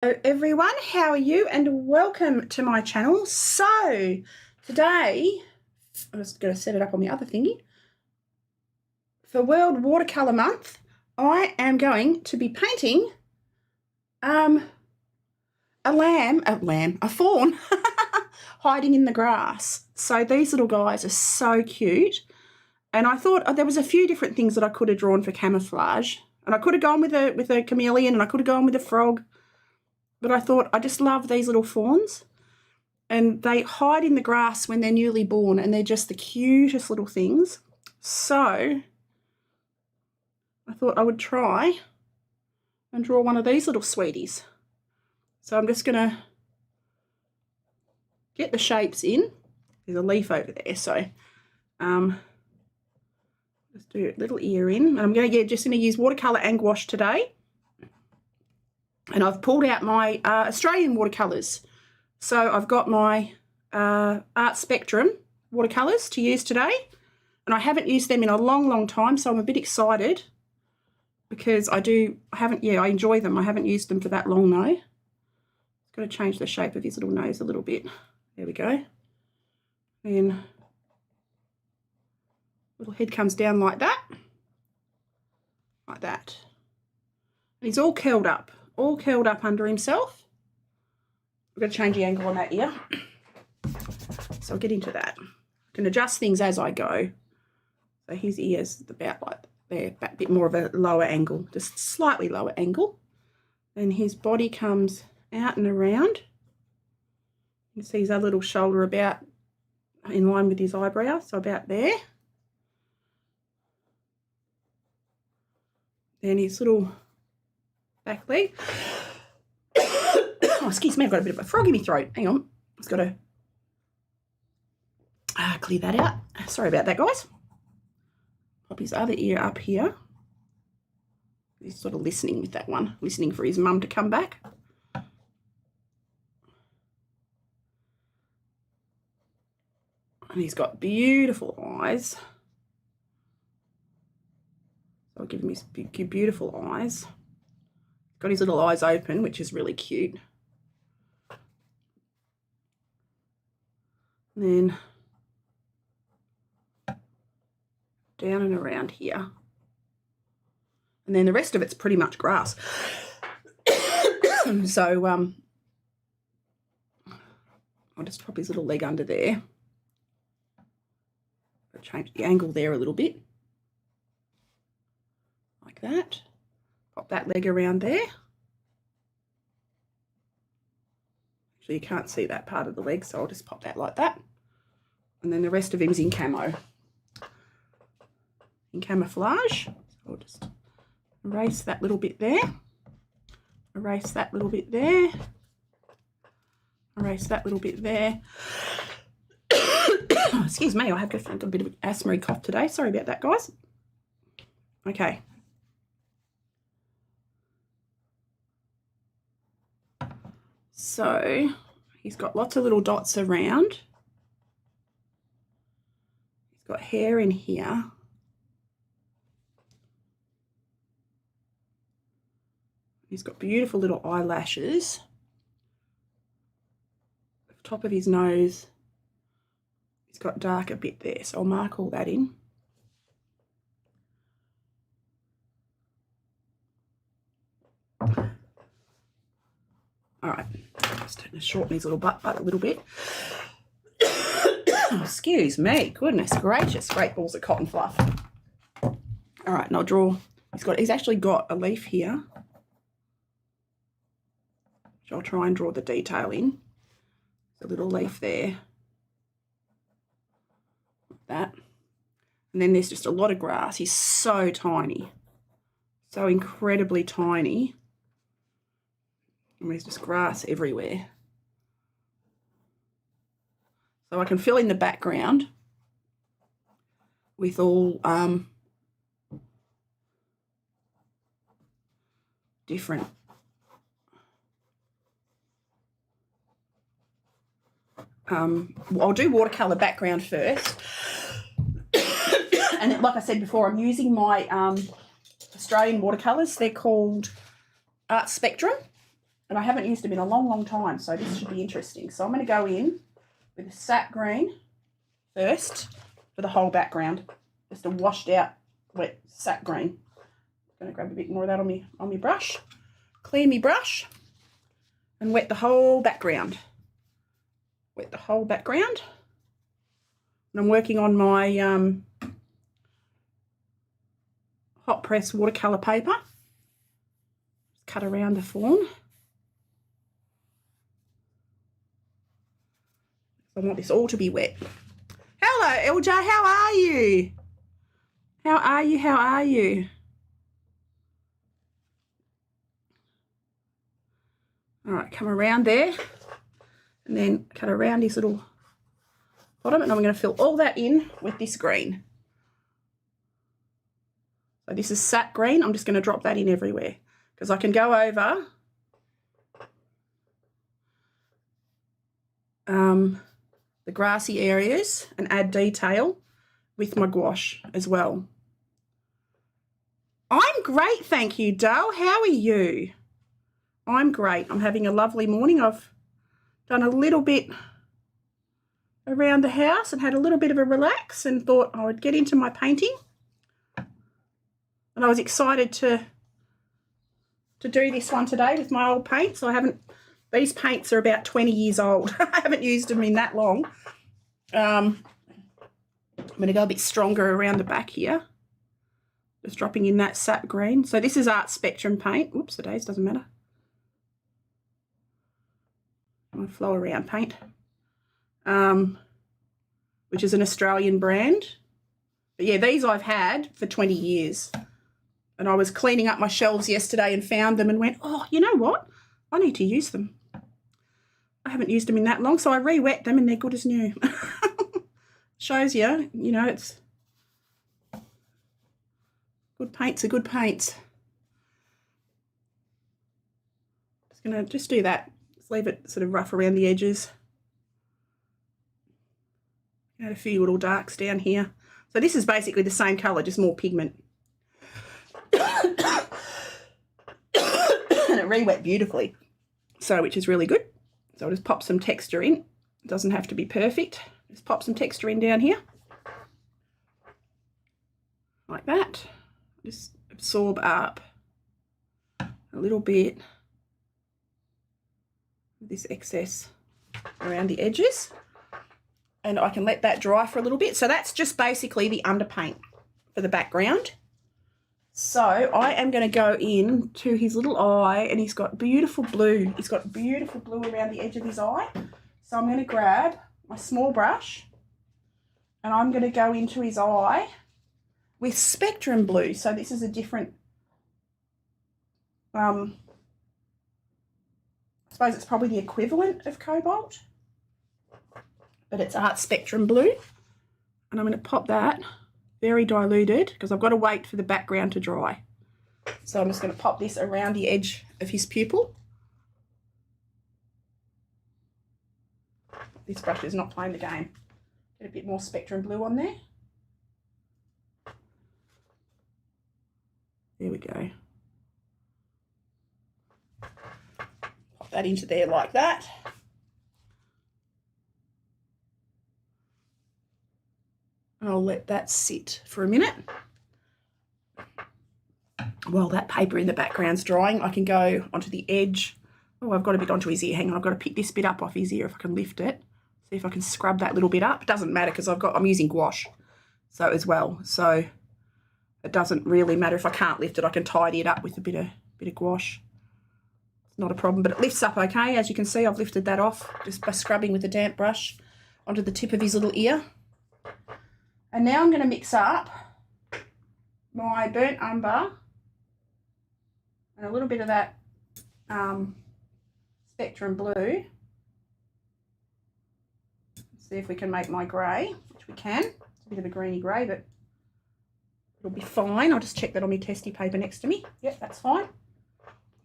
Hello everyone, how are you? And welcome to my channel. So today, I'm just going to set it up on the other thingy. For World Watercolour Month, I am going to be painting a fawn hiding in the grass. So these little guys are so cute. And I thought there was a few different things that I could have drawn for camouflage. And I could have gone with a chameleon, and I could have gone with a frog. But I thought I just love these little fawns, and they hide in the grass when they're newly born, and they're just the cutest little things. So I thought I would try and draw one of these little sweeties. So I'm just going to get the shapes in. There's a leaf over there, so let's do a little ear in. And I'm just going to use watercolour and gouache today. And I've pulled out my Australian watercolours. So I've got my Art Spectrum watercolours to use today. And I haven't used them in a long, long time, so I'm a bit excited because I enjoy them. I haven't used them for that long though. Got to change the shape of his little nose a little bit. There we go. And little head comes down like that. Like that. And he's all curled up. All curled up under himself. We've got to change the angle on that ear. So I'll get into that. I can adjust things as I go. So his ear's about like there, a bit more of a lower angle, just slightly lower angle. And his body comes out and around. You can see his other little shoulder about in line with his eyebrow, so about there. Then his little back leg. Oh, excuse me, I've got a bit of a frog in my throat. Hang on, just got to clear that out. Sorry about that, guys. Pop his other ear up here. He's sort of listening with that one, listening for his mum to come back. And he's got beautiful eyes. So I'll give him his beautiful eyes. Got his little eyes open, which is really cute. And then down and around here. And then the rest of it's pretty much grass. So I'll just pop his little leg under there. I'll change the angle there a little bit. Like that. Pop that leg around there. Actually, you can't see that part of the leg, so I'll just pop that like that. And then the rest of him's in camo. In camouflage. So I'll just erase that little bit there. Erase that little bit there. Erase that little bit there. Excuse me, I've got a bit of an asthma cough today. Sorry about that, guys. Okay. So he's got lots of little dots around. He's got hair in here. He's got beautiful little eyelashes. The top of his nose, he's got darker bit there, so I'll mark all that in. All right, just going to shorten his little butt a little bit. Excuse me, goodness gracious, great balls of cotton fluff. All right, and I'll draw, he's actually got a leaf here, which I'll try and draw the detail in. There's a little leaf there, like that. And then there's just a lot of grass. He's so tiny, so incredibly tiny. And there's just grass everywhere. So I can fill in the background with all different I'll do watercolour background first. And like I said before, I'm using my Australian watercolours. They're called Art Spectrum. And I haven't used them in a long, long time, so this should be interesting. So I'm going to go in with a sap green first for the whole background. Just a washed out wet sap green. I'm going to grab a bit more of that on my brush. Clear my brush and wet the whole background. Wet the whole background. And I'm working on my hot press watercolour paper. Cut around the fawn. I want this all to be wet. Hello, LJ, how are you? How are you? How are you? All right, come around there and then cut around his little bottom, and I'm going to fill all that in with this green. So this is sap green. I'm just going to drop that in everywhere because I can go over the grassy areas and add detail with my gouache as well. I'm great, thank you, Dale. How are you? I'm great. I'm having a lovely morning. I've done a little bit around the house and had a little bit of a relax and thought I would get into my painting. And I was excited to do this one today with my old paints. These paints are about 20 years old. I haven't used them in that long. I'm going to go a bit stronger around the back here. Just dropping in that sap green. So this is Art Spectrum paint. Whoops, the days doesn't matter. My flow around paint, which is an Australian brand. But yeah, these I've had for 20 years. And I was cleaning up my shelves yesterday and found them and went, oh, you know what? I need to use them. I haven't used them in that long, so I re-wet them and they're good as new. Shows you, you know, it's good paints are good paints. Just going to just do that. Just leave it sort of rough around the edges. Add a few little darks down here. So this is basically the same colour, just more pigment. And it re-wet beautifully, so which is really good. So I'll just pop some texture in. It doesn't have to be perfect. Just pop some texture in down here. Like that. Just absorb up a little bit of this excess around the edges. And I can let that dry for a little bit. So that's just basically the underpaint for the background. So I am going to go in to his little eye, and he's got beautiful blue. He's got beautiful blue around the edge of his eye. So I'm going to grab my small brush and I'm going to go into his eye with Spectrum blue. So this is a different, I suppose it's probably the equivalent of cobalt, but it's Art Spectrum blue. And I'm going to pop that very diluted because I've got to wait for the background to dry. So I'm just going to pop this around the edge of his pupil. This brush is not playing the game. Get a bit more Spectrum blue on there. There we go. Pop that into there like that. I'll let that sit for a minute. While that paper in the background's drying, I can go onto the edge. Oh, I've got a bit onto his ear. Hang on, I've got to pick this bit up off his ear if I can lift it. See if I can scrub that little bit up. It doesn't matter because I'm using gouache so as well. So it doesn't really matter if I can't lift it. I can tidy it up with a bit of gouache. It's not a problem, but it lifts up okay. As you can see, I've lifted that off just by scrubbing with a damp brush onto the tip of his little ear. And now I'm going to mix up my burnt umber and a little bit of that Spectrum blue. See if we can make my grey, which we can. It's a bit of a greeny grey, but it'll be fine. I'll just check that on my testy paper next to me. Yep, that's fine.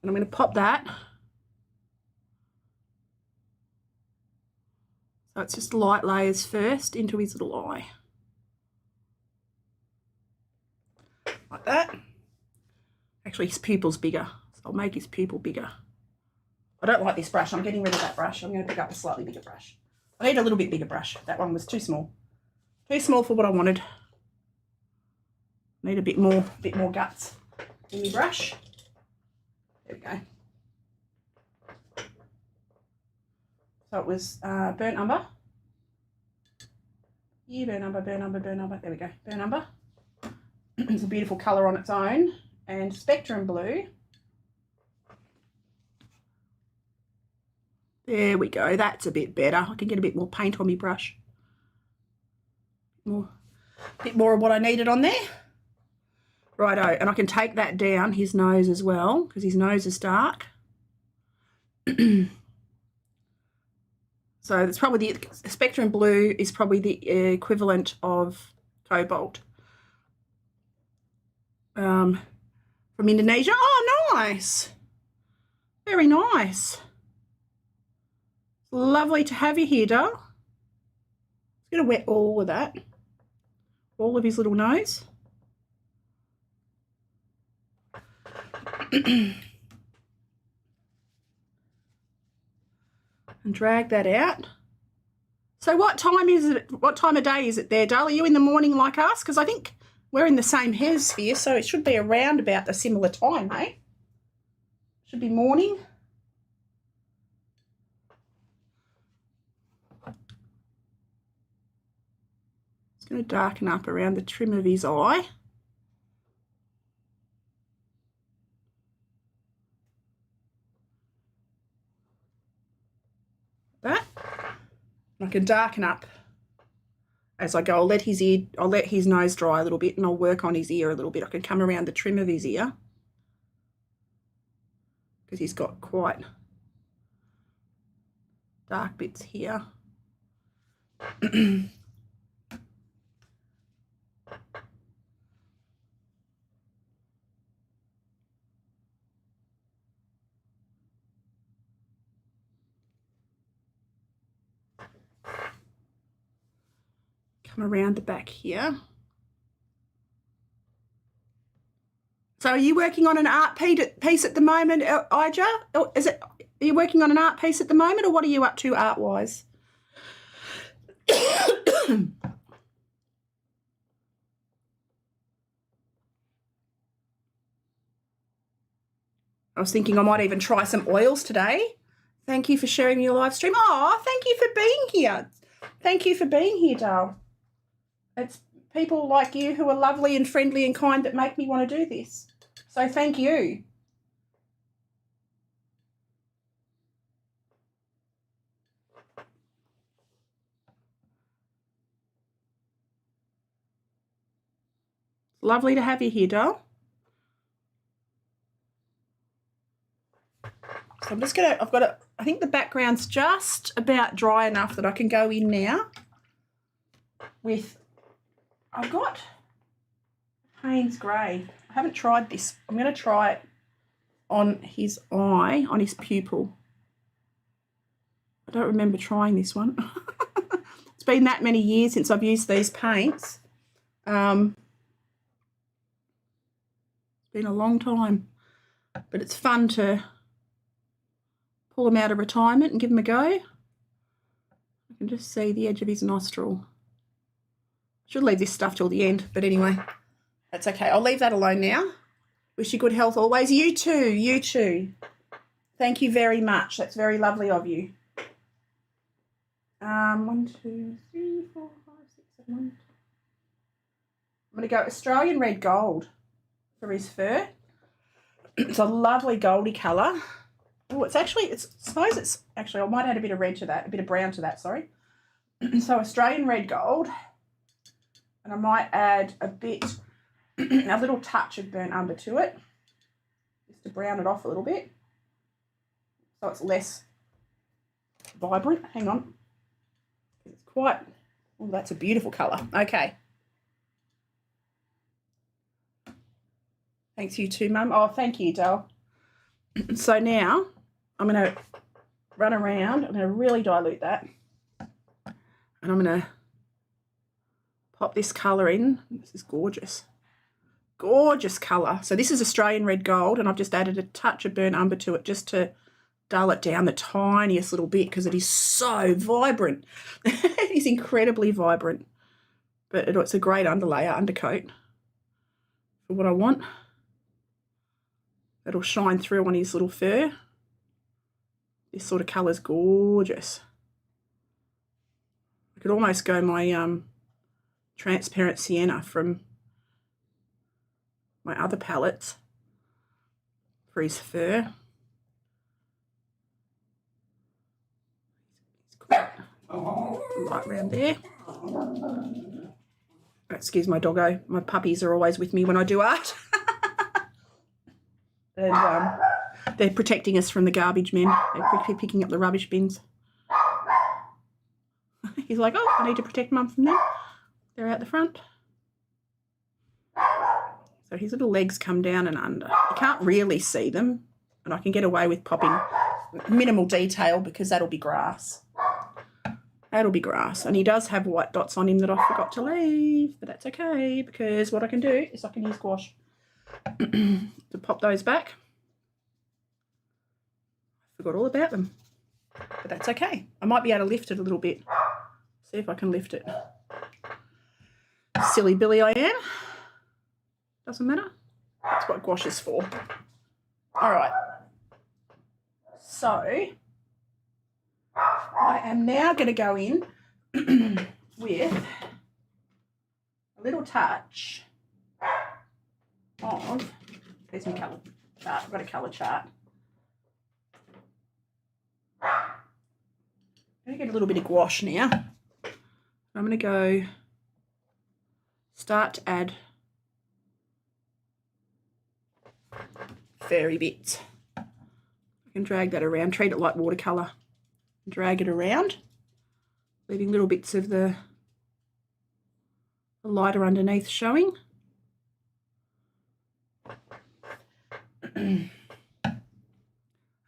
And I'm going to pop that. So it's just light layers first into his little eye. Like that. Actually, his pupil's bigger, so I'll make his pupil bigger. I don't like this brush. I'm getting rid of that brush. I'm going to pick up a slightly bigger brush. I need a little bit bigger brush. That one was too small. Too small for what I wanted. Need a bit more guts in my brush. There we go. So it was burnt umber. Yeah, burnt umber, burnt umber, burnt umber. There we go, burnt umber. It's a beautiful colour on its own. And spectrum blue. There we go, that's a bit better. I can get a bit more paint on my brush. A bit more of what I needed on there. Righto, and I can take that down his nose as well, because his nose is dark. So it's probably the spectrum blue is probably the equivalent of cobalt. From Indonesia. Oh, nice. Very nice. Lovely to have you here, doll. I'm going to wet all of that. All of his little nose. And drag that out. So what time is it? What time of day is it there, doll? Are you in the morning like us? Because I think we're in the same hemisphere, so it should be around about a similar time, hey? Should be morning. It's going to darken up around the trim of his eye. That. I can darken up as I go. I'll let his nose dry a little bit, and I'll work on his ear a little bit. I can come around the trim of his ear because he's got quite dark bits here. Come around the back here. So are you working on an art piece at the moment, Ija? Are you working on an art piece at the moment, or what are you up to art-wise? I was thinking I might even try some oils today. Thank you for sharing your live stream. Oh, thank you for being here. Thank you for being here, doll. It's people like you who are lovely and friendly and kind that make me want to do this. So thank you. It's lovely to have you here, doll. So I'm just going to, I think the background's just about dry enough that I can go in now with, I've got Payne's Grey. I haven't tried this. I'm going to try it on his eye, on his pupil. I don't remember trying this one. It's been that many years since I've used these paints. It's been a long time, but it's fun to pull him out of retirement and give him a go. I can just see the edge of his nostril. Should leave this stuff till the end, but anyway, that's okay. I'll leave that alone now. Wish you good health always. You too, you too. Thank you very much. That's very lovely of you. 1, 2, 3, 4, 5, 6, 7, 1. I'm going to go Australian red gold for his fur. It's a lovely goldy colour. Oh, I might add a bit of red to that, a bit of brown to that, sorry. So Australian red gold. And I might add a little touch of burnt umber to it, just to brown it off a little bit, so it's less vibrant. Hang on. It's quite, oh, that's a beautiful colour. Okay. Thanks, you too, Mum. Oh, thank you, doll. So now I'm going to run around. I'm going to really dilute that. And I'm going to pop this colour in. This is gorgeous. Gorgeous colour. So this is Australian red gold, and I've just added a touch of burnt umber to it just to dull it down the tiniest little bit because it is so vibrant. It is incredibly vibrant. But it's a great undercoat for what I want. It'll shine through on his little fur. This sort of colour's gorgeous. I could almost go my transparent sienna from my other palettes for his fur. Right round there. Excuse my doggo. My puppies are always with me when I do art. And they're protecting us from the garbage men. They're picking up the rubbish bins. He's like, oh, I need to protect Mum from them. They're out the front. So his little legs come down and under. You can't really see them, and I can get away with popping minimal detail because that'll be grass. That'll be grass. And he does have white dots on him that I forgot to leave, but that's okay because what I can do is I can use gouache to pop those back. I forgot all about them, but that's okay. I might be able to lift it a little bit. See if I can lift it. Silly Billy I am. Doesn't matter. That's what gouache is for. All right. So I am now going to go in with a little touch of, there's my colour chart. I've got a colour chart. I'm going to get a little bit of gouache now. I'm going to go start to add furry bits. I can drag that around, treat it like watercolour. Drag it around, leaving little bits of the lighter underneath showing. And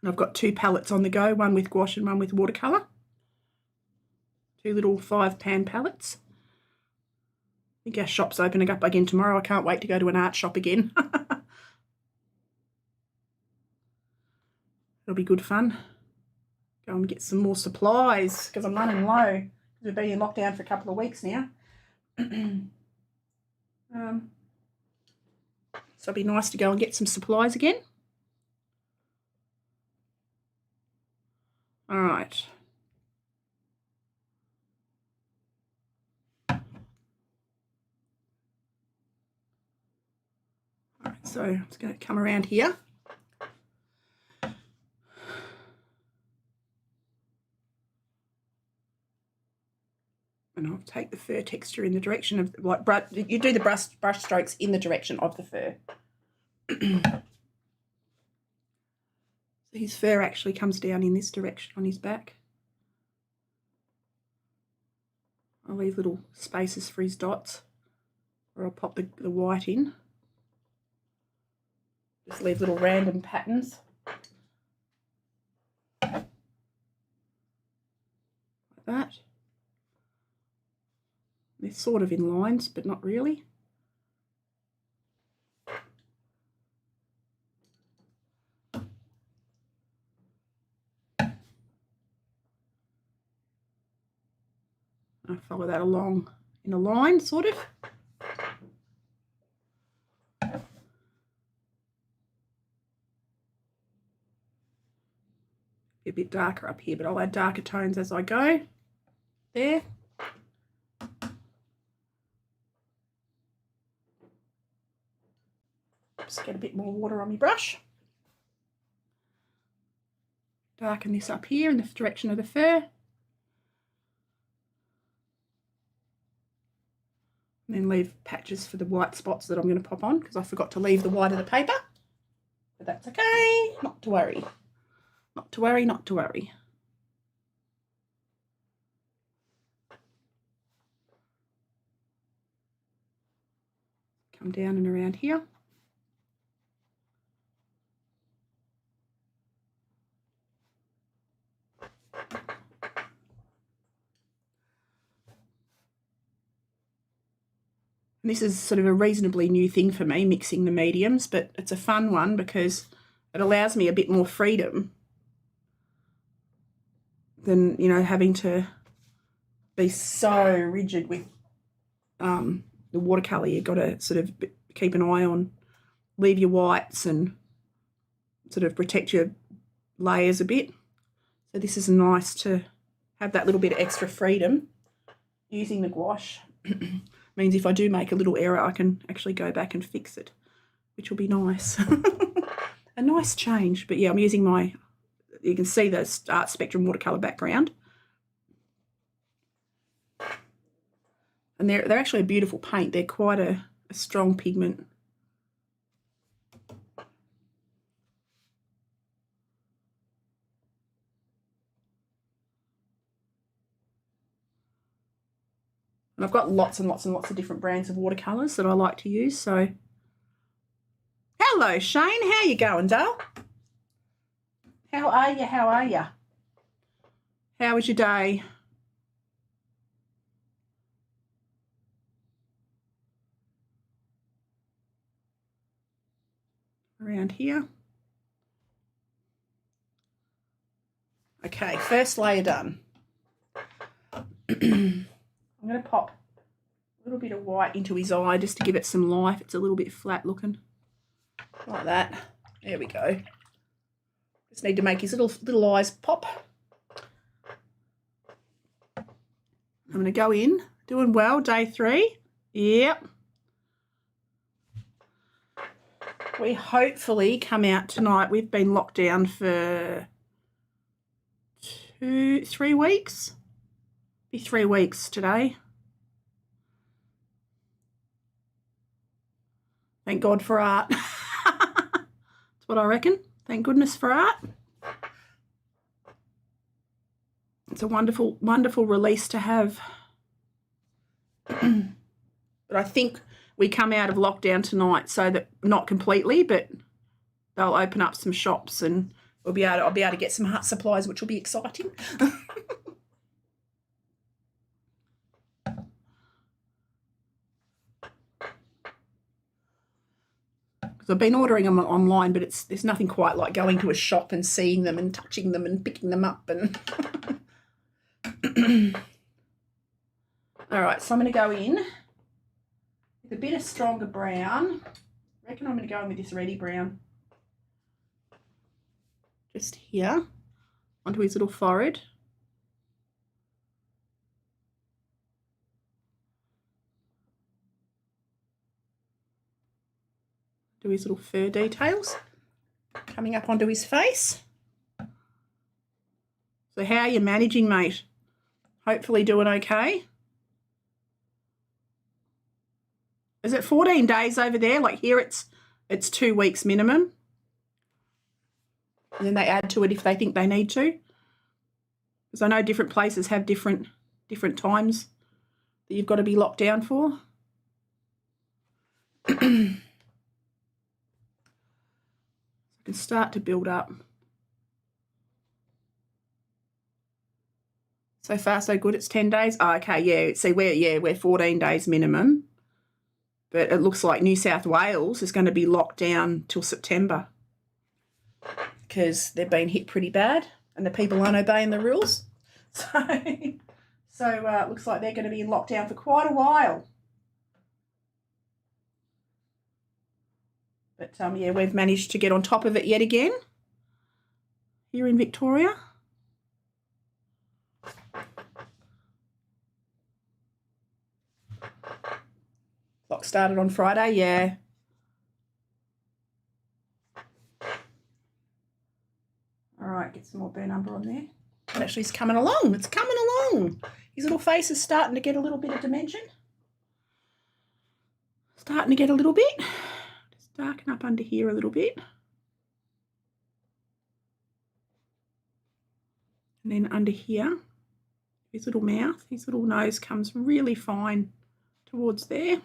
I've got two palettes on the go, one with gouache and one with watercolour. Two little 5-pan palettes. I think our shop's opening up again tomorrow. I can't wait to go to an art shop again. It'll be good fun. Go and get some more supplies because I'm running low. We've been in lockdown for a couple of weeks now. So it'll be nice to go and get some supplies again. All right. All right, so I'm just going to come around here. And I'll take the fur texture in the direction of, like, you do the brush strokes in the direction of the fur. So his fur actually comes down in this direction on his back. I'll leave little spaces for his dots, or I'll pop the white in. Just leave little random patterns. Like that. They're sort of in lines, but not really. I follow that along in a line, sort of. Be a bit darker up here, but I'll add darker tones as I go. There. Just get a bit more water on my brush. Darken this up here in the direction of the fur. And then leave patches for the white spots that I'm going to pop on because I forgot to leave the white of the paper. But that's okay, not to worry. Not to worry, not to worry. Come down and around here. This is sort of a reasonably new thing for me, mixing the mediums, but it's a fun one because it allows me a bit more freedom than, you know, having to be so rigid with the watercolour. You've got to sort of keep an eye on, leave your whites and sort of protect your layers a bit. So this is nice to have that little bit of extra freedom using the gouache. Means if I do make a little error, I can actually go back and fix it, which will be nice. A nice change. But yeah, I'm using my, you can see the Art Spectrum watercolour background. And they're actually a beautiful paint. They're quite a strong pigment. And I've got lots and lots and lots of different brands of watercolours that I like to use. So, hello, Shane. How you going, Dale? How are you? How are you? How was your day? Around here. Okay, first layer done. I'm going to pop a little bit of white into his eye just to give it some life. It's a little bit flat looking. Like that. There we go. Just need to make his little eyes pop. I'm going to go in. Doing well, day 3. Yep. We hopefully come out tonight. We've been locked down for 3 weeks. Be 3 weeks today. Thank God for art. That's what I reckon. Thank goodness for art. It's a wonderful, wonderful release to have. But I think we come out of lockdown tonight, so that not completely, but they'll open up some shops and I'll be able to get some art supplies, which will be exciting. I've been ordering them online, but there's nothing quite like going to a shop and seeing them and touching them and picking them up. And all right, so I'm going to go in with a bit of stronger brown. I reckon I'm going to go in with this reddy brown. Just here onto his little forehead. Do his little fur details coming up onto his face. So how are you managing, mate? Hopefully doing okay. Is it 14 days over there? Like here it's 2 weeks minimum. And then they add to it if they think they need to. Because I know different places have different times that you've got to be locked down for. I can start to build up. So far, so good. It's 10 days. Oh, okay, yeah. See, we're 14 days minimum. But it looks like New South Wales is going to be locked down till September because they've been hit pretty bad and the people aren't obeying the rules. So it looks like they're going to be in lockdown for quite a while. But, yeah, we've managed to get on top of it yet again here in Victoria. Clock started on Friday, yeah. All right, get some more burn umber on there. But actually, it's coming along. It's coming along. His little face is starting to get a little bit of dimension. Starting to get a little bit. Just darken up under here a little bit. And then under here, his little mouth, his little nose comes really fine towards there.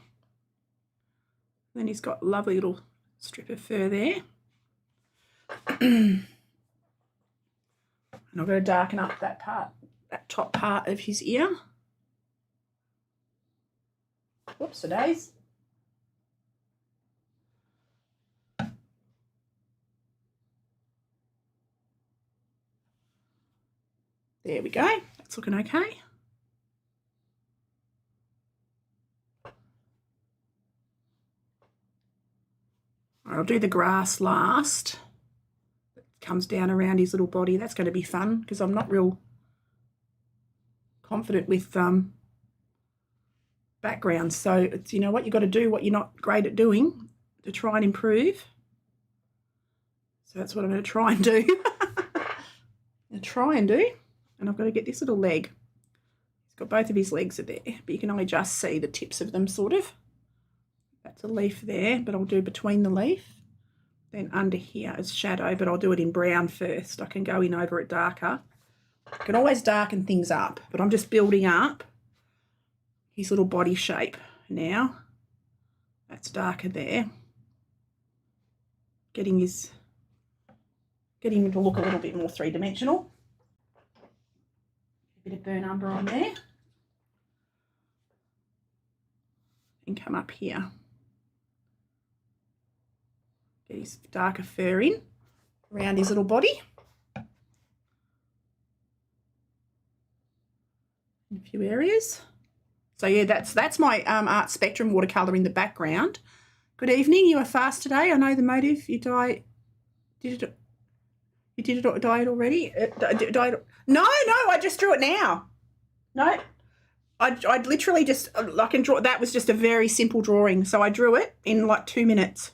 Then he's got a lovely little strip of fur there. And I'm going to darken up that top part of his ear. Whoops-a-days. There we go. That's looking okay. I'll do the grass last. It comes down around his little body. That's going to be fun because I'm not real confident with backgrounds. So it's, you know what, you've got to do what you're not great at doing to try and improve. So that's what I'm going to try and do. And I've got to get this little leg. He's got both of his legs are there, but you can only just see the tips of them, sort of. That's a leaf there, but I'll do between the leaf. Then under here is shadow, but I'll do it in brown first. I can go in over it darker. I can always darken things up, but I'm just building up his little body shape now. That's darker there. Getting him to look a little bit more three-dimensional. A bit of burnt umber on there. And come up here. Get his darker fur in around his little body. In a few areas. So yeah, that's my art spectrum watercolour in the background. Good evening. You are fast today. I know the motive. You dye. Did it? You did it? Dye it already? No. I just drew it now. No. I literally just, I can draw. That was just a very simple drawing. So I drew it in like 2 minutes.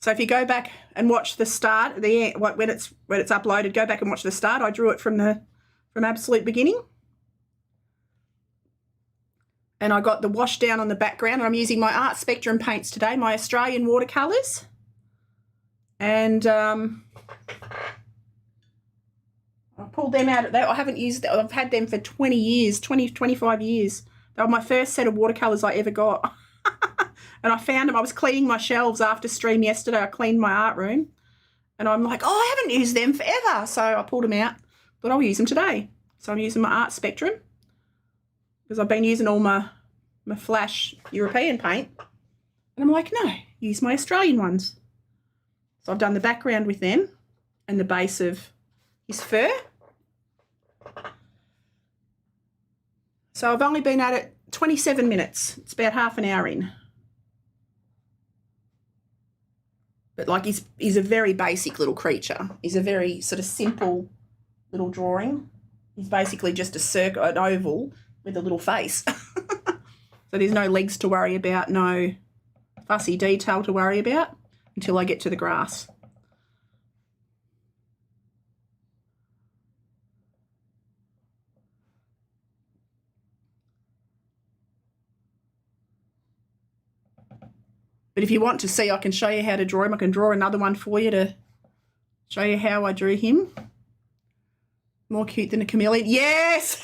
So if you go back and watch the start, when it's uploaded, go back and watch the start. I drew it from absolute beginning. And I got the wash down on the background. I'm using my Art Spectrum paints today, my Australian watercolours. And I pulled them out. I haven't used them. I've had them for 20 years, 25 years. They were my first set of watercolours I ever got. And I found them. I was cleaning my shelves after stream yesterday. I cleaned my art room. And I'm like, oh, I haven't used them forever. So I pulled them out. But I'll use them today. So I'm using my Art Spectrum. Because I've been using all my flash European paint. And I'm like, no, use my Australian ones. So I've done the background with them and the base of his fur. So I've only been at it 27 minutes. It's about half an hour in. But like he's a very basic little creature. He's a very sort of simple little drawing. He's basically just a circle, an oval with a little face. So there's no legs to worry about, no fussy detail to worry about until I get to the grass. But if you want to see, I can show you how to draw him. I can draw another one for you to show you how I drew him. More cute than a chameleon. Yes!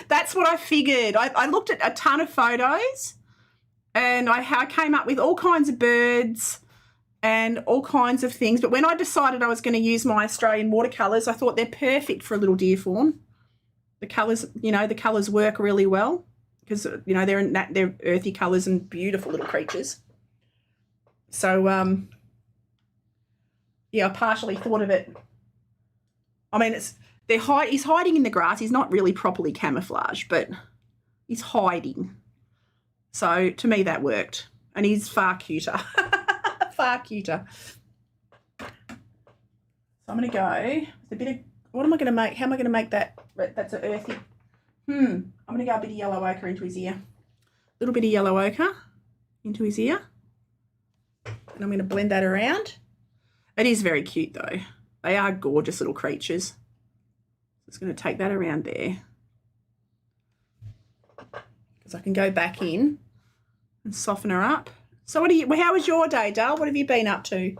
That's what I figured. I looked at a ton of photos and I came up with all kinds of birds and all kinds of things. But when I decided I was going to use my Australian watercolours, I thought they're perfect for a little deer fawn. The colours, the colours work really well because, they're earthy colours and beautiful little creatures. So, yeah, I partially thought of it. I mean, he's hiding in the grass. He's not really properly camouflaged, but he's hiding. So to me that worked. And he's far cuter. Far cuter. So I'm going to go with a bit of, what am I going to make? How am I going to make that? That's an earthy. I'm going to go a bit of yellow ochre into his ear. A little bit of yellow ochre into his ear. And I'm going to blend that around. It is very cute though. They are gorgeous little creatures. Just going to take that around there. Because I can go back in and soften her up. So how was your day, Dale? What have you been up to? And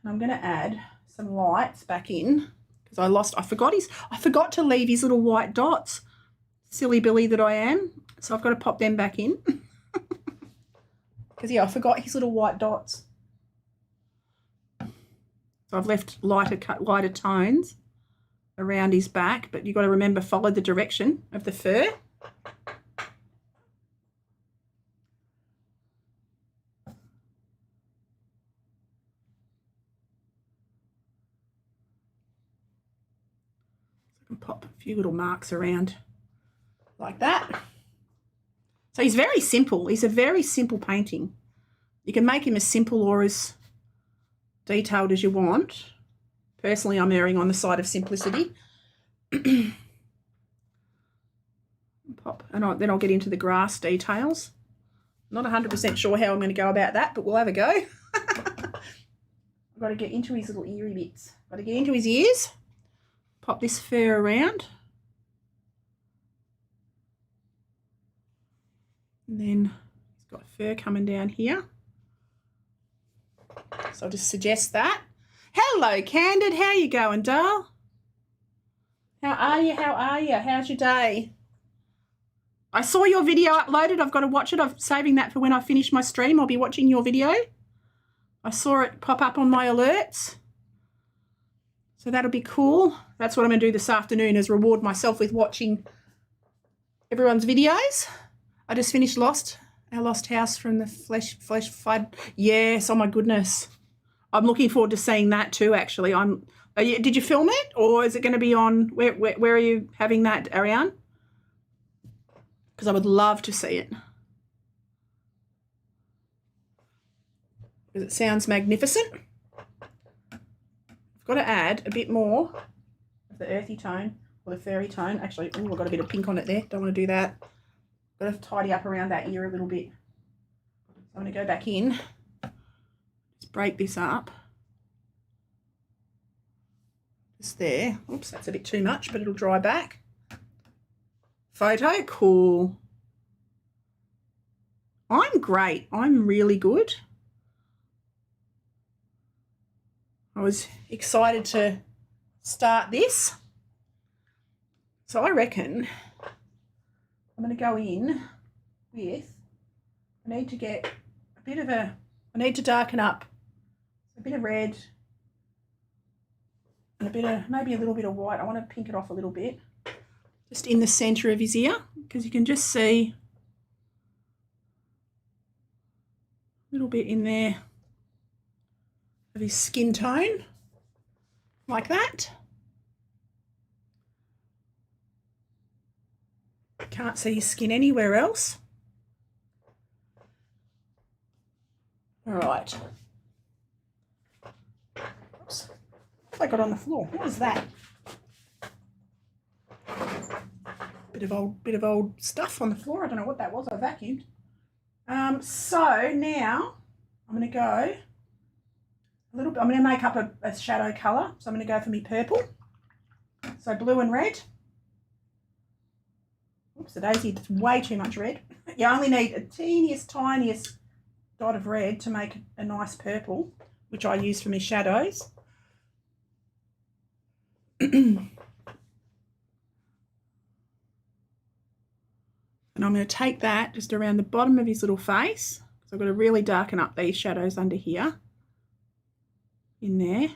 I'm going to add some lights back in because I forgot to leave his little white dots. Silly Billy that I am. So I've got to pop them back in. Because, yeah, I forgot his little white dots. So I've left lighter tones around his back, but you've got to remember, follow the direction of the fur. And pop a few little marks around like that. So he's very simple. He's a very simple painting. You can make him as simple or as detailed as you want. Personally, I'm erring on the side of simplicity. Pop, and then I'll get into the grass details. Not 100% sure how I'm going to go about that, but we'll have a go. I've got to get into his little eerie bits. Got to get into his ears. Pop this fur around. And then he's got fur coming down here. So I'll just suggest that. Hello, Candid. How you going, doll? How are you? How are you? How's your day? I saw your video uploaded. I've got to watch it. I'm saving that for when I finish my stream. I'll be watching your video. I saw it pop up on my alerts. So that'll be cool. That's what I'm going to do this afternoon, is reward myself with watching everyone's videos. I just finished Lost, our Lost House from the Flesh Flood. Yes, oh my goodness. I'm looking forward to seeing that too, actually. Did you film it, or is it going to be on, where are you having that, Ariane? Because I would love to see it. Because it sounds magnificent. I've got to add a bit more of the earthy tone, or the fairy tone. Actually, ooh, I've got a bit of pink on it there. Don't want to do that. Got to tidy up around that ear a little bit. So I'm going to go back in. Just break this up. Just there. Oops, that's a bit too much, but it'll dry back. Photo, cool. I'm great. I'm really good. I was excited to start this. So I reckon I'm going to go in with, I need to get a bit of I need to darken up a bit of red and a bit of, maybe a little bit of white. I want to pink it off a little bit. Just in the centre of his ear, because you can just see a little bit in there of his skin tone, like that. Can't see his skin anywhere else. All right. Oops. What have I got on the floor? What is that? Bit of old stuff on the floor. I don't know what that was. I vacuumed. So now I'm going to go a little bit. I'm going to make up a shadow colour. So I'm going to go for me purple. So blue and red. Oops, the daisy, it's way too much red. You only need a tiniest dot of red to make a nice purple, which I use for my shadows. And I'm going to take that just around the bottom of his little face. So I've got to really darken up these shadows under here. In there.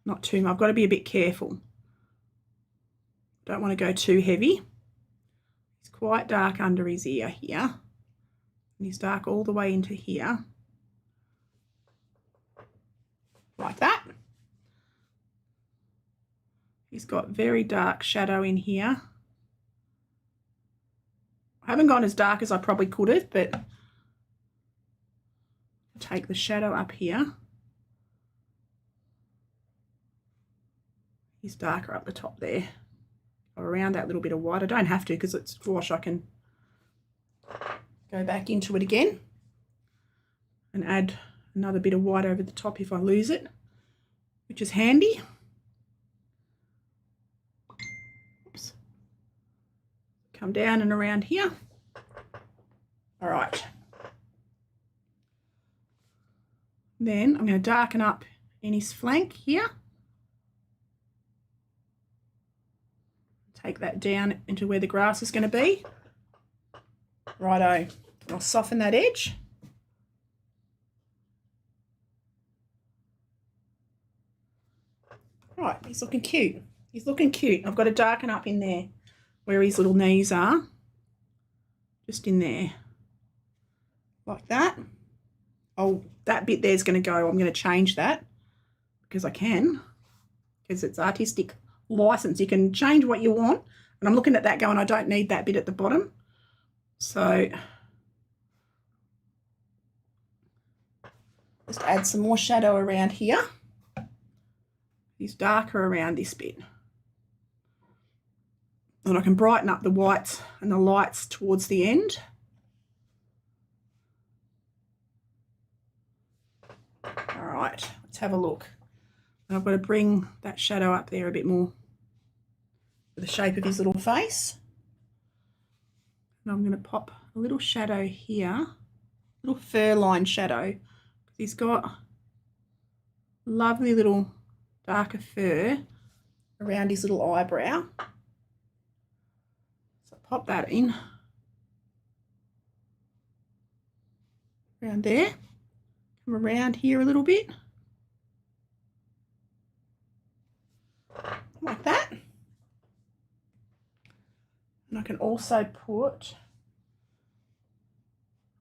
Not too much. I've got to be a bit careful. Don't want to go too heavy. It's quite dark under his ear here. And he's dark all the way into here. Like that. He's got very dark shadow in here. I haven't gone as dark as I probably could have, but I'll take the shadow up here. He's darker up the top there. Around that little bit of white. I don't have to because it's gouache. I can go back into it again and add another bit of white over the top if I lose it, which is handy. Oops. Come down and around here. All right. Then I'm going to darken up in his flank here. Take that down into where the grass is going to be. Righto. I'll soften that edge. Right, he's looking cute. He's looking cute. I've got to darken up in there where his little knees are. Just in there. Like that. Oh, that bit there's going to go. I'm going to change that because I can. because it's artistic license. You can change what you want. And I'm looking at that going, I don't need that bit at the bottom. So just add some more shadow around here. It's darker around this bit. And I can brighten up the whites and the lights towards the end. All right, let's have a look. And I've got to bring that shadow up there a bit more for the shape of his little face. And I'm going to pop a little shadow here, a little fur line shadow. He's got lovely little darker fur around his little eyebrow. So pop that in around there. Come around here a little bit. Like that. And I can also put,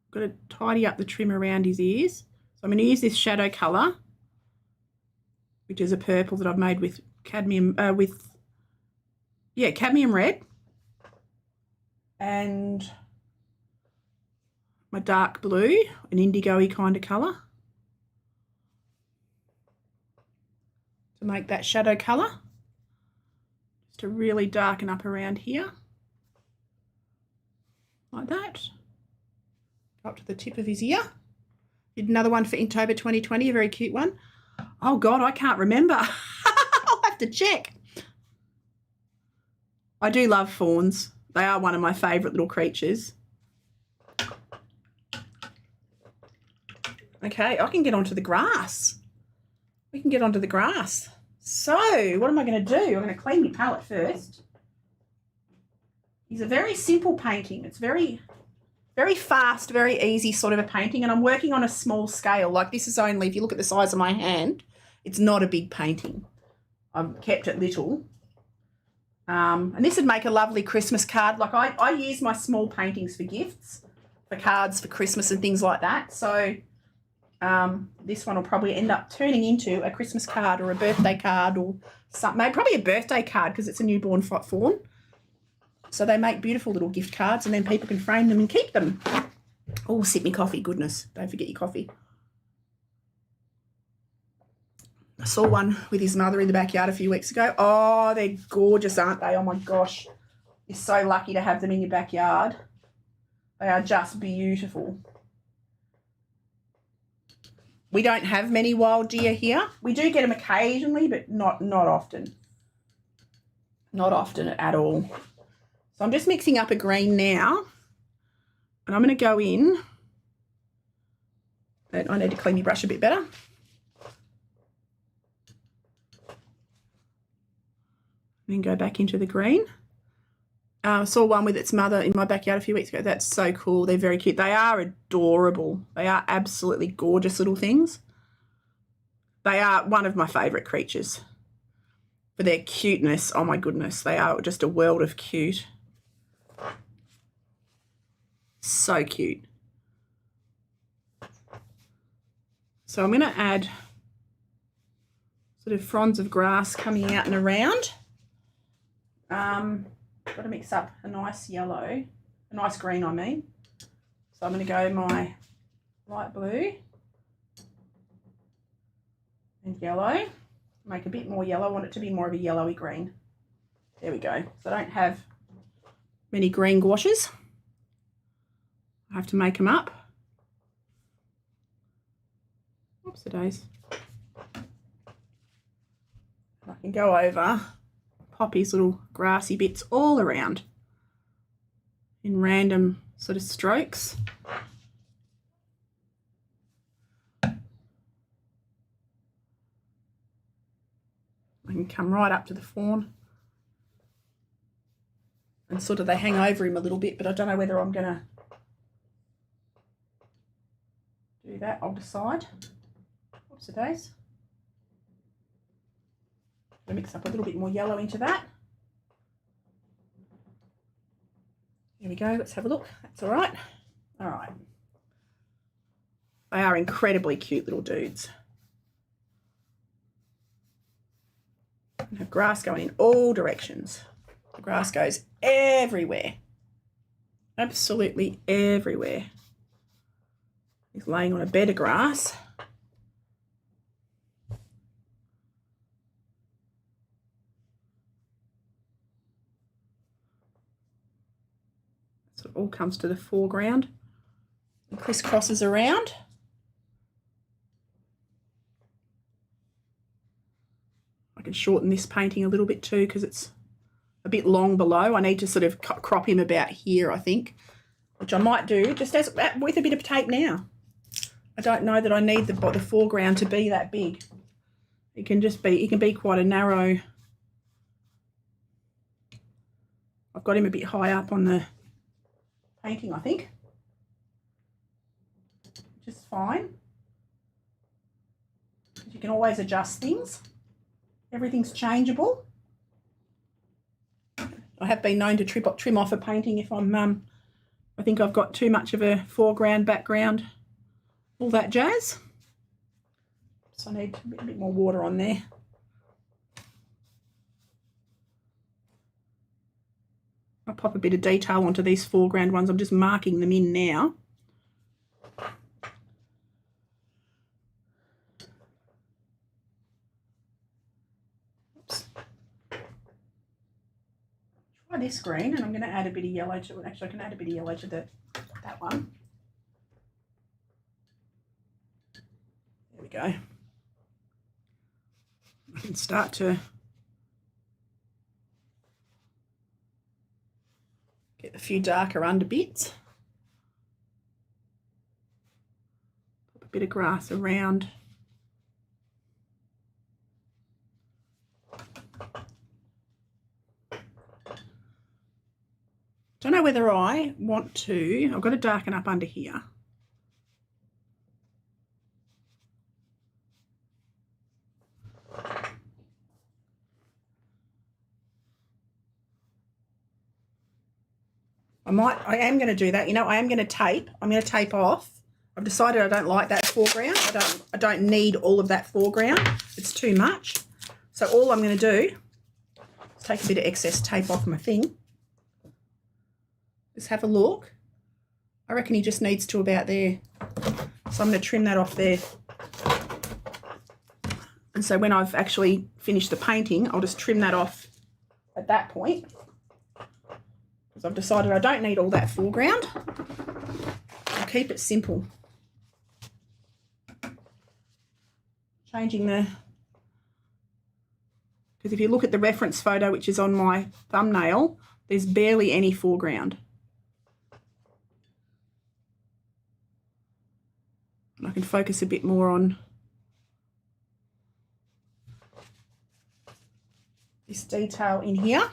I've got to tidy up the trim around his ears. So I'm going to use this shadow colour, which is a purple that I've made with cadmium, cadmium red, and my dark blue, an indigo-y kind of colour, to make that shadow colour, just to really darken up around here, like that. Up to the tip of his ear. Did another one for Inktober 2020, a very cute one. Oh God, I can't remember. I'll have to check. I do love fawns. They are one of my favourite little creatures. Okay, I can get onto the grass. We can get onto the grass. So, what am I going to do? I'm going to clean my palette first. It's a very simple painting. It's very fast, very easy sort of a painting, and I'm working on a small scale. Like this is only, if you look at the size of my hand, it's not a big painting. I've kept it little. And this would make a lovely Christmas card. Like I use my small paintings for gifts, for cards for Christmas and things like that. So this one will probably end up turning into a Christmas card or a birthday card or something. Probably a birthday card because it's a newborn fawn. So they make beautiful little gift cards and then people can frame them and keep them. Oh, sip me coffee, goodness. Don't forget your coffee. I saw one with his mother in the backyard a few weeks ago. Oh, they're gorgeous, aren't they? Oh, my gosh. You're so lucky to have them in your backyard. They are just beautiful. We don't have many wild deer here. We do get them occasionally, but not often. Not often at all. So I'm just mixing up a green now, and I'm going to go in, and I need to clean my brush a bit better. And then go back into the green. I saw one with its mother in my backyard a few weeks ago. That's so cool. They're very cute. They are adorable. They are absolutely gorgeous little things. They are one of my favourite creatures. For their cuteness, oh my goodness, they are just a world of cute. So cute. So I'm going to add sort of fronds of grass coming out and around. Got to mix up a nice yellow, a nice green I mean. So I'm going to go my light blue and yellow. Make a bit more yellow. I want it to be more of a yellowy green. There we go. So I don't have many green gouaches. I have to make them up. Oopsie-days. I can go over, pop his little grassy bits all around in random sort of strokes. I can come right up to the fawn. And sort of they hang over him a little bit, but I don't know whether I'm going to do that. I'll decide. Oopsie-days. I'll mix up a little bit more yellow into that. Here we go. Let's have a look. That's all right. All right. They are incredibly cute little dudes. And have grass going in all directions. The grass goes everywhere. Absolutely everywhere. He's laying on a bed of grass. So it all comes to the foreground and crisscrosses around. I can shorten this painting a little bit too because it's a bit long below. I need to sort of crop him about here, I think, which I might do just as with a bit of tape now. I don't know that I need the foreground to be that big. It can just be, it can be quite a narrow. I've got him a bit high up on the painting, I think. Which is fine. You can always adjust things. Everything's changeable. I have been known to trim off a painting if I'm, I think I've got too much of a foreground, background, all that jazz. So I need a bit more water on there. I'll pop a bit of detail onto these foreground ones. I'm just marking them in now. Oops. Try this green, and I'm going to add a bit of yellow to it. Actually, I can add a bit of yellow to that one. There we go. I can start to get a few darker under bits. Put a bit of grass around. Don't know whether I want to, I've got to darken up under here. I am going to do that. You know, I am going to tape. I'm going to tape off. I've decided I don't like that foreground. I don't need all of that foreground. It's too much. So all I'm going to do is take a bit of excess tape off my thing. Just have a look. I reckon he just needs to about there. So I'm going to trim that off there. And so when I've actually finished the painting, I'll just trim that off at that point. Because I've decided I don't need all that foreground. I'll keep it simple. Changing the... Because if you look at the reference photo, which is on my thumbnail, there's barely any foreground. And I can focus a bit more on this detail in here.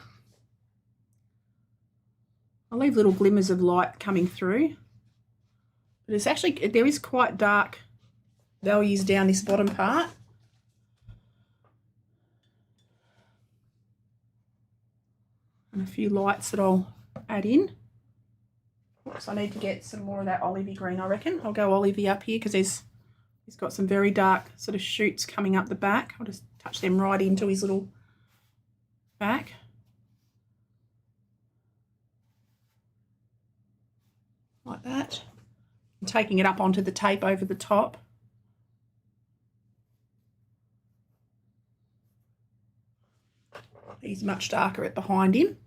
I'll leave little glimmers of light coming through. But it's actually, there is quite dark values down this bottom part. And a few lights that I'll add in. Oops, I need to get some more of that olivey green, I reckon. I'll go olivey up here because he's got some very dark sort of shoots coming up the back. I'll just touch them right into his little back. Like that. I'm taking it up onto the tape over the top. He's much darker at behind him.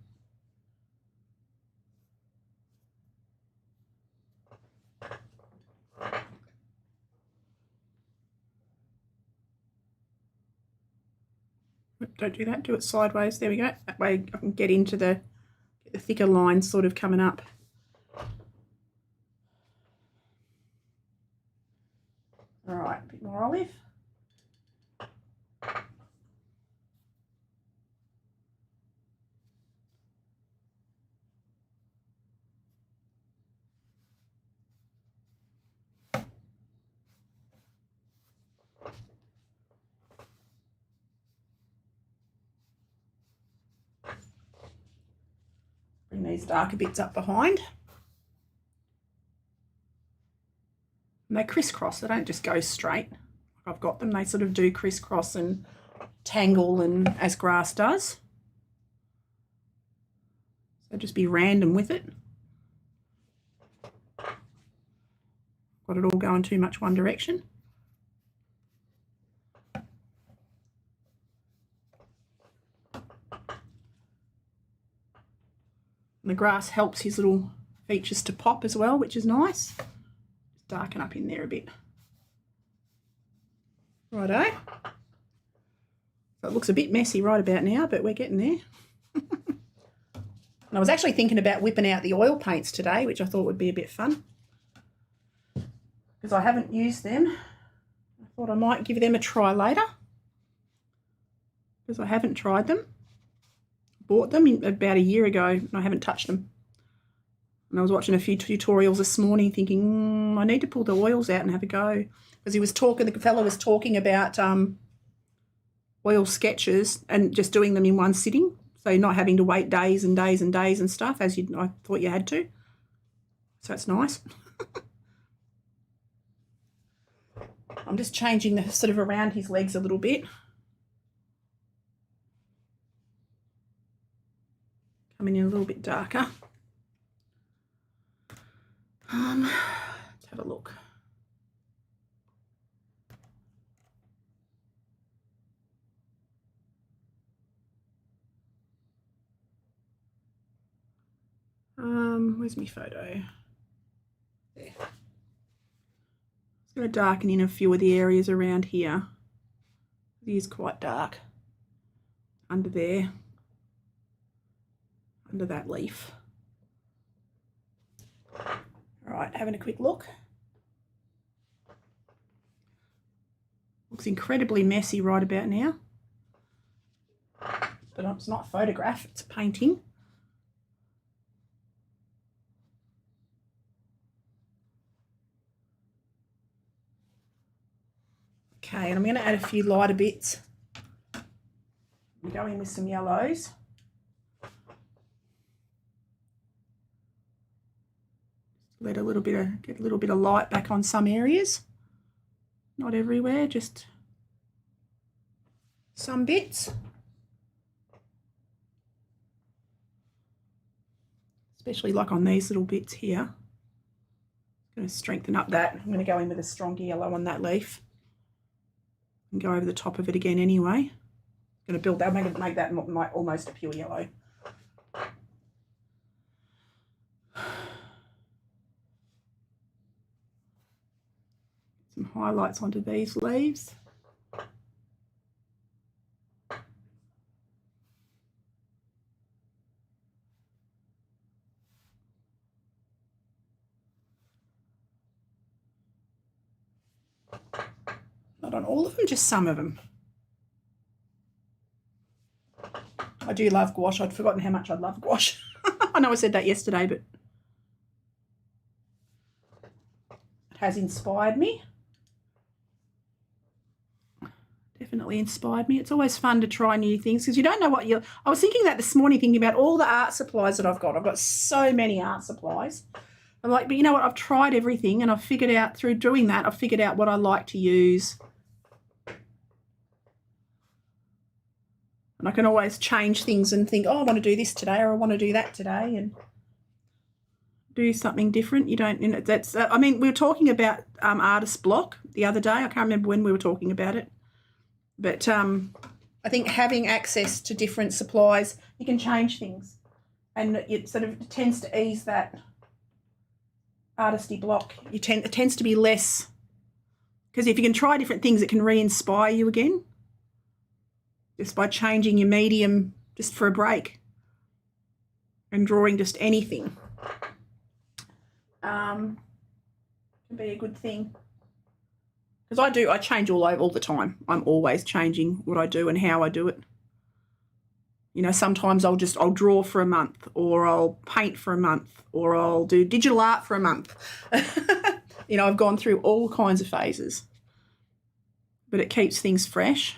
Don't do that, do it sideways. There we go. That way I can get into the thicker lines sort of coming up. All right, a bit more olive. Bring these darker bits up behind. And they crisscross, they don't just go straight. I've got them, they sort of do crisscross and tangle and as grass does. So just be random with it. Got it all going too much one direction. And the grass helps his little features to pop as well, which is nice. Just darken up in there a bit. Righto. So it looks a bit messy right about now, but we're getting there. And I was actually thinking about whipping out the oil paints today, which I thought would be a bit fun, because I haven't used them. I thought I might give them a try later, because I haven't tried them. Bought them about a year ago and I haven't touched them. And I was watching a few tutorials this morning thinking, I need to pull the oils out and have a go. Because the fellow was talking about oil sketches and just doing them in one sitting. So you're not having to wait days and days and days and stuff as I thought you had to. So it's nice. I'm just changing the sort of around his legs a little bit. Coming in a little bit darker. Let's have a look. Where's my photo? There. Just going to darken in a few of the areas around here. It is quite dark under there, under that leaf. All right, having a quick look. Looks incredibly messy right about now. But it's not a photograph, it's a painting. Okay, and I'm going to add a few lighter bits. I'm going with some yellows. Get a little bit of light back on some areas. Not everywhere, just some bits. Especially like on these little bits here. I'm going to strengthen up that. I'm going to go in with a stronger yellow on that leaf. And go over the top of it again anyway. I'm going to build that, make that almost a pure yellow. Some highlights onto these leaves. Not on all of them, just some of them. I do love gouache. I'd forgotten how much I love gouache. I know I said that yesterday, but it has inspired me. Definitely inspired me. It's always fun to try new things because you don't know what I was thinking that this morning, thinking about all the art supplies that I've got. I've got so many art supplies. I'm like, but you know what? I've tried everything and I've figured out through doing that, I've figured out what I like to use. And I can always change things and think, oh, I want to do this today or I want to do that today and do something different. You don't, you know, that's, I mean, we were talking about artist block the other day. I can't remember when we were talking about it. But I think having access to different supplies, you can change things. And it sort of tends to ease that artisty block. It tends to be less, because if you can try different things, it can re-inspire you again. Just by changing your medium just for a break and drawing just anything can be a good thing. Because I change all the time. I'm always changing what I do and how I do it. You know, sometimes I'll draw for a month, or I'll paint for a month, or I'll do digital art for a month. You know, I've gone through all kinds of phases. But it keeps things fresh,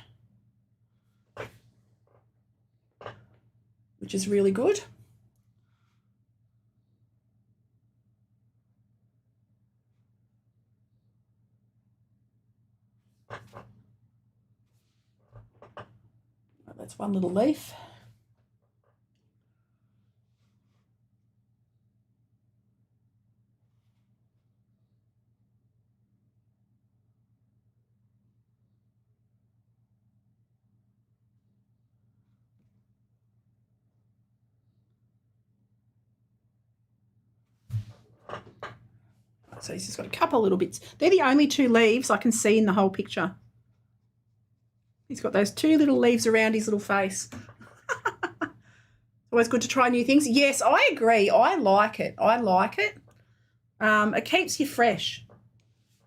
which is really good. That's one little leaf. So he's just got a couple of little bits. They're the only two leaves I can see in the whole picture. He's got those two little leaves around his little face. Always good to try new things. Yes, I agree. I like it. I like it. It keeps you fresh.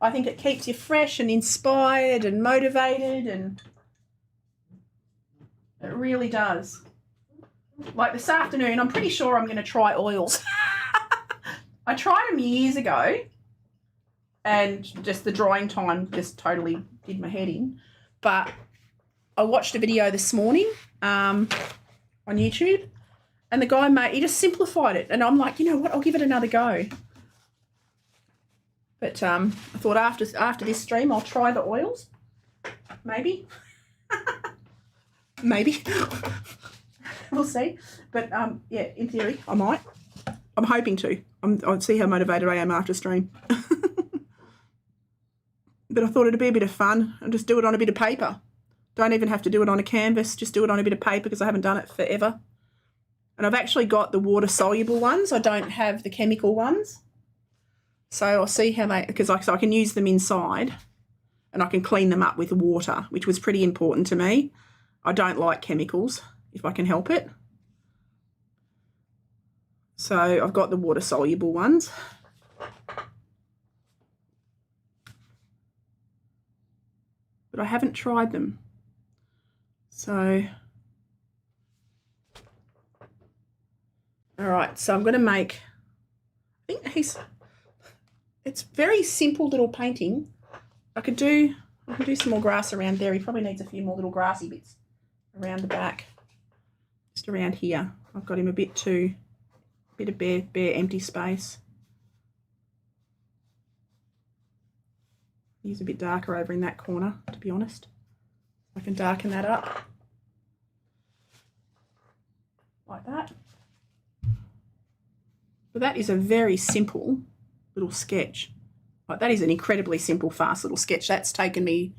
I think it keeps you fresh and inspired and motivated, and it really does. Like this afternoon, I'm pretty sure I'm going to try oils. I tried them years ago, and just the drying time just totally did my head in. But I watched a video this morning on YouTube, and the guy, he just simplified it. And I'm like, you know what, I'll give it another go. But I thought after this stream, I'll try the oils. Maybe. Maybe. We'll see. But, yeah, in theory, I might. I'm hoping to. I'll see how motivated I am after stream. But I thought it'd be a bit of fun and just do it on a bit of paper. Don't even have to do it on a canvas. Just do it on a bit of paper because I haven't done it forever. And I've actually got the water-soluble ones. I don't have the chemical ones. So I'll see how they, because I can use them inside and I can clean them up with water, which was pretty important to me. I don't like chemicals if I can help it. So I've got the water-soluble ones. But I haven't tried them. So, all right, so I'm going to make, I think it's very simple little painting. I could do some more grass around there. He probably needs a few more little grassy bits around the back, just around here. I've got him a bit of bare empty space. He's a bit darker over in that corner, to be honest. I can darken that up like that. But that is a very simple little sketch. Like, that is an incredibly simple, fast little sketch. That's taken me,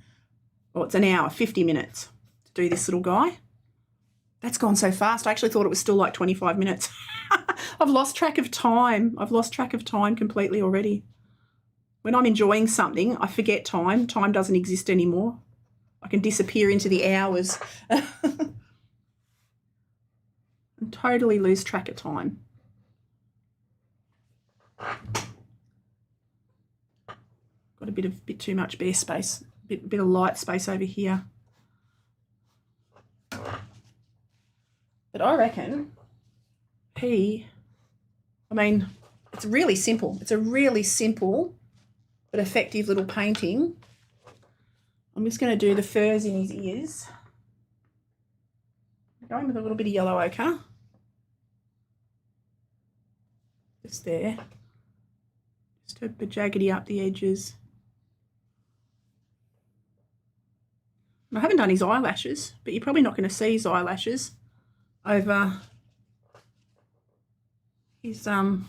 well, it's an hour, 50 minutes to do this little guy. That's gone so fast. I actually thought it was still like 25 minutes. I've lost track of time. I've lost track of time completely already. When I'm enjoying something, I forget time. Time doesn't exist anymore. I can disappear into the hours and totally lose track of time. Got a bit too much bare space, a bit of light space over here. But I reckon I mean, it's really simple. It's a really simple but effective little painting. I'm just going to do the furs in his ears. Going with a little bit of yellow ochre. Just there. Just to jaggedy up the edges. And I haven't done his eyelashes, but you're probably not going to see his eyelashes over his a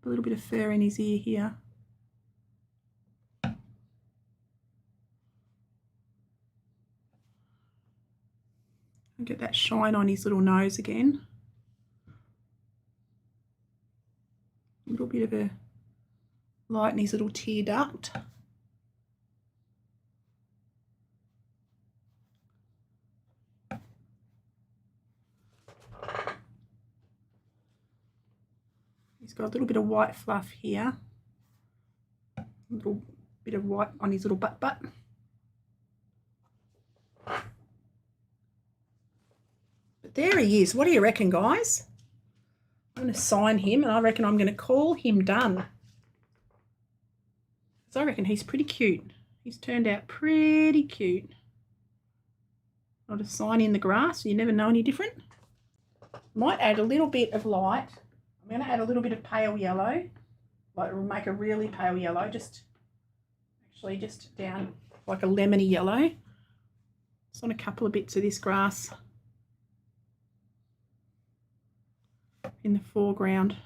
little bit of fur in his ear here. And get that shine on his little nose again. A little bit of a light in his little tear duct. He's got a little bit of white fluff here. A little bit of white on his little butt. But there he is. What do you reckon, guys? I'm going to sign him, and I reckon I'm going to call him done. So I reckon he's pretty cute. He's turned out pretty cute. I'll just sign in the grass. You never know any different. Might add a little bit of light. I'm going to add a little bit of pale yellow. Like, we'll make a really pale yellow. Just down like a lemony yellow. Just on a couple of bits of this grass in the foreground.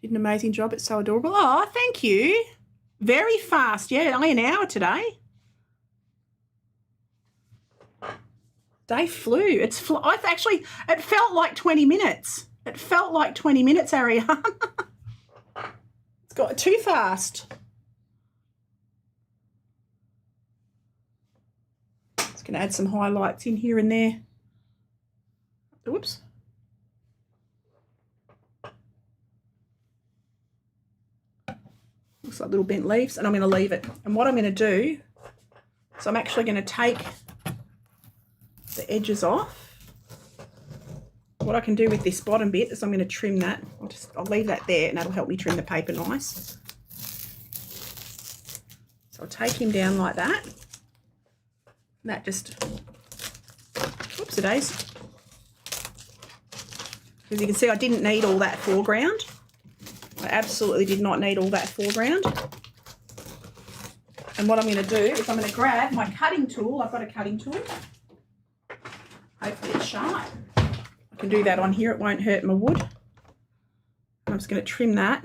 Did an amazing job. It's so adorable. Oh, thank you. Very fast. Yeah, only an hour today. Day flew. It felt like 20 minutes. It felt like 20 minutes, Ariane. It's got too fast. Just going to add some highlights in here and there. Whoops. Looks like little bent leaves, and I'm going to leave it. And what I'm going to do is I'm actually going to take the edges off. What I can do with this bottom bit is I'm going to trim that. I'll leave that there, and that'll help me trim the paper nice. So I'll take him down like that. And that just, whoops-a-days. As you can see, I didn't need all that foreground. I absolutely did not need all that foreground. And what I'm going to do is I'm going to grab my cutting tool. I've got a cutting tool. Hopefully it's sharp. I can do that on here. It won't hurt my wood. I'm just going to trim that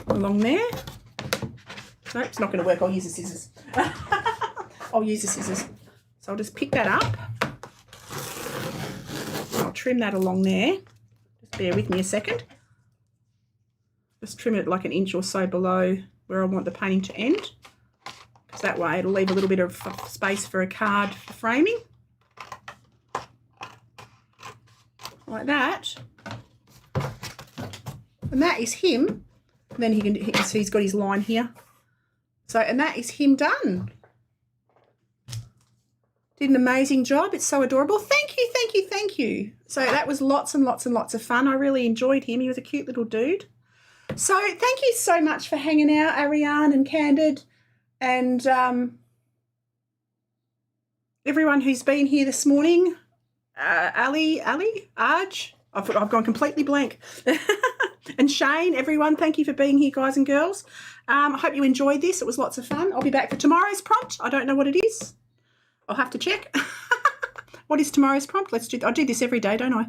along there. Nope, it's not going to work. I'll use the scissors. I'll use the scissors. So I'll just pick that up. I'll trim that along there. Just bear with me a second. Just trim it like an inch or so below where I want the painting to end. Because that way it'll leave a little bit of space for a card for framing. Like that. And that is him. And then he can see he's got his line here. So, and that is him done. Did an amazing job. It's so adorable. Thank you, thank you, thank you. So that was lots and lots and lots of fun. I really enjoyed him. He was a cute little dude. So thank you so much for hanging out, Ariane and Candid, and everyone who's been here this morning. Ali, Arj, I've gone completely blank. And Shane, everyone, thank you for being here, guys and girls. I hope you enjoyed this. It was lots of fun. I'll be back for tomorrow's prompt. I don't know what it is. I'll have to check. What is tomorrow's prompt? I do this every day, don't I?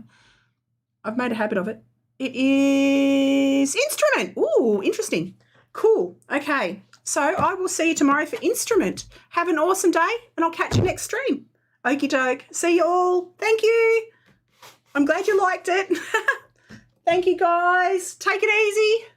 I've made a habit of it. It is instrument. Ooh, interesting. Cool. Okay. So I will see you tomorrow for instrument. Have an awesome day, and I'll catch you next stream. Okie doke. See you all. Thank you. I'm glad you liked it. Thank you, guys. Take it easy.